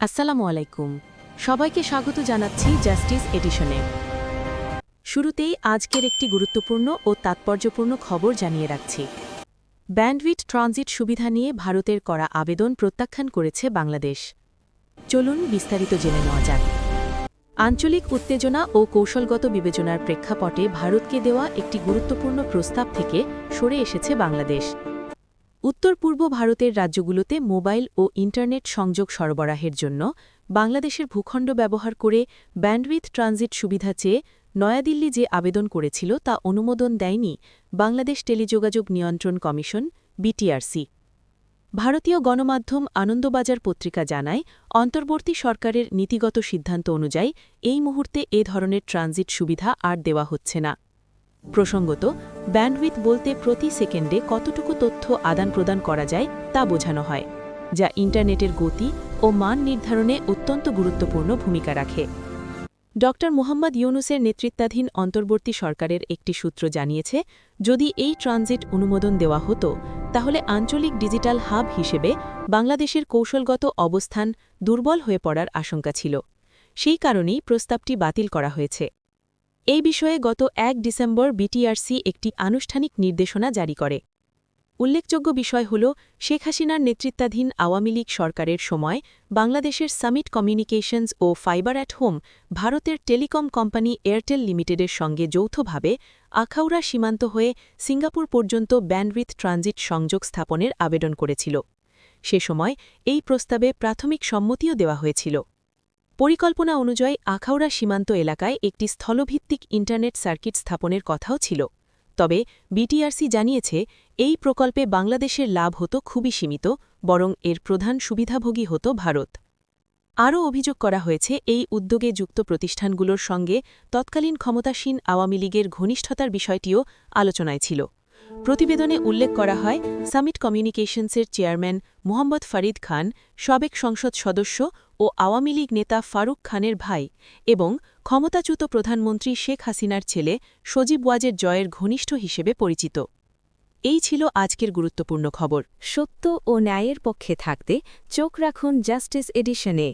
আসসালামু আলাইকুম। সবাইকে স্বাগত জানাচ্ছি জাস্টিস এডিশনে। শুরুতেই আজকের একটি গুরুত্বপূর্ণ ও তাৎপর্যপূর্ণ খবর জানিয়ে রাখছি। ব্যান্ডউইথ ট্রানজিট সুবিধা নিয়ে ভারতের করা আবেদন প্রত্যাখ্যান করেছে বাংলাদেশ। চলুন বিস্তারিত জেনে নেওয়া যাক। আঞ্চলিক উত্তেজনা ও কৌশলগত বিবেচনার প্রেক্ষাপটে ভারতকে দেওয়া একটি গুরুত্বপূর্ণ প্রস্তাব থেকে সরে এসেছে বাংলাদেশ। উত্তর পূর্ব ভারতের রাজ্যগুলোতে মোবাইল ও ইন্টারনেট সংযোগ সরবরাহের জন্য বাংলাদেশের ভূখণ্ড ব্যবহার করে ব্যান্ডউইথ ট্রানজিট সুবিধা চেয়ে নয়াদিল্লি যে আবেদন করেছিল তা অনুমোদন দেয়নি বাংলাদেশ টেলিযোগাযোগ নিয়ন্ত্রণ কমিশন বিটিআরসি। ভারতীয় গণমাধ্যম আনন্দবাজার পত্রিকা জানায়, অন্তর্বর্তী সরকারের নীতিগত সিদ্ধান্ত অনুযায়ী এই মুহূর্তে এ ধরনের ট্রানজিট সুবিধা আর দেওয়া হচ্ছে না। প্রসঙ্গত, ব্যান্ডউইথ বলতে প্রতি সেকেন্ডে কতটুকু তথ্য আদান-প্রদান করা যায় তা বোঝানো হয়, যা ইন্টারনেটের গতি ও মান নির্ধারণে অত্যন্ত গুরুত্বপূর্ণ ভূমিকা রাখে। ড. মুহাম্মদ ইউনুসের নেতৃত্বাধীন অন্তর্বর্তী সরকারের একটি সূত্র জানিয়েছে, যদি এই ট্রানজিট অনুমোদন দেওয়া হতো তাহলে আঞ্চলিক ডিজিটাল হাব হিসেবে বাংলাদেশের কৌশলগত অবস্থান দুর্বল হয়ে পড়ার আশঙ্কা ছিল। সেই কারণেই প্রস্তাবটি বাতিল করা হয়েছে। এই বিষয়ে গত ১ ডিসেম্বর বিটিআরসি একটি আনুষ্ঠানিক নির্দেশনা জারি করে। উল্লেখযোগ্য বিষয় হল, শেখ হাসিনার নেতৃত্বাধীন আওয়ামী লীগ সরকারের সময় বাংলাদেশের সামিট কমিউনিকেশনস ও ফাইবার অ্যাট হোম ভারতের টেলিকম কোম্পানি এয়ারটেল লিমিটেডের সঙ্গে যৌথভাবে আখাউড়া সীমান্ত হয়ে সিঙ্গাপুর পর্যন্ত ব্যান্ডউইথ ট্রানজিট সংযোগ স্থাপনের আবেদন করেছিল। সে সময় এই প্রস্তাবে প্রাথমিক সম্মতিও দেওয়া হয়েছিল। পরিকল্পনা অনুযায়ী আখাউড়া সীমান্ত এলাকায় একটি স্থলভিত্তিক ইন্টারনেট সার্কিট স্থাপনের কথাও ছিল। তবে বিটিআরসি জানিয়েছে, এই প্রকল্পে বাংলাদেশের লাভ হতো খুবই সীমিত, বরং এর প্রধান সুবিধাভোগী হতো ভারত। আরও অভিযোগ করা হয়েছে, এই উদ্যোগে যুক্ত প্রতিষ্ঠানগুলোর সঙ্গে তৎকালীন ক্ষমতাসীন আওয়ামী লীগের ঘনিষ্ঠতার বিষয়টিও আলোচনায় ছিল। প্রতিবেদনে উল্লেখ করা হয়, সামিট কমিউনিকেশনসের চেয়ারম্যান মোহাম্মদ ফরিদ খান, সাবেক সংসদ সদস্য ও আওয়ামী লীগ নেতা ফারুক খানের ভাই এবং ক্ষমতাচ্যুত প্রধানমন্ত্রী শেখ হাসিনার ছেলে সজীব ওয়াজেদ জয়ের ঘনিষ্ঠ হিসেবে পরিচিত। এই ছিল আজকের গুরুত্বপূর্ণ খবর। সত্য ও ন্যায়ের পক্ষে থাকতে চোখ রাখুন জাস্টিস এডিশনে।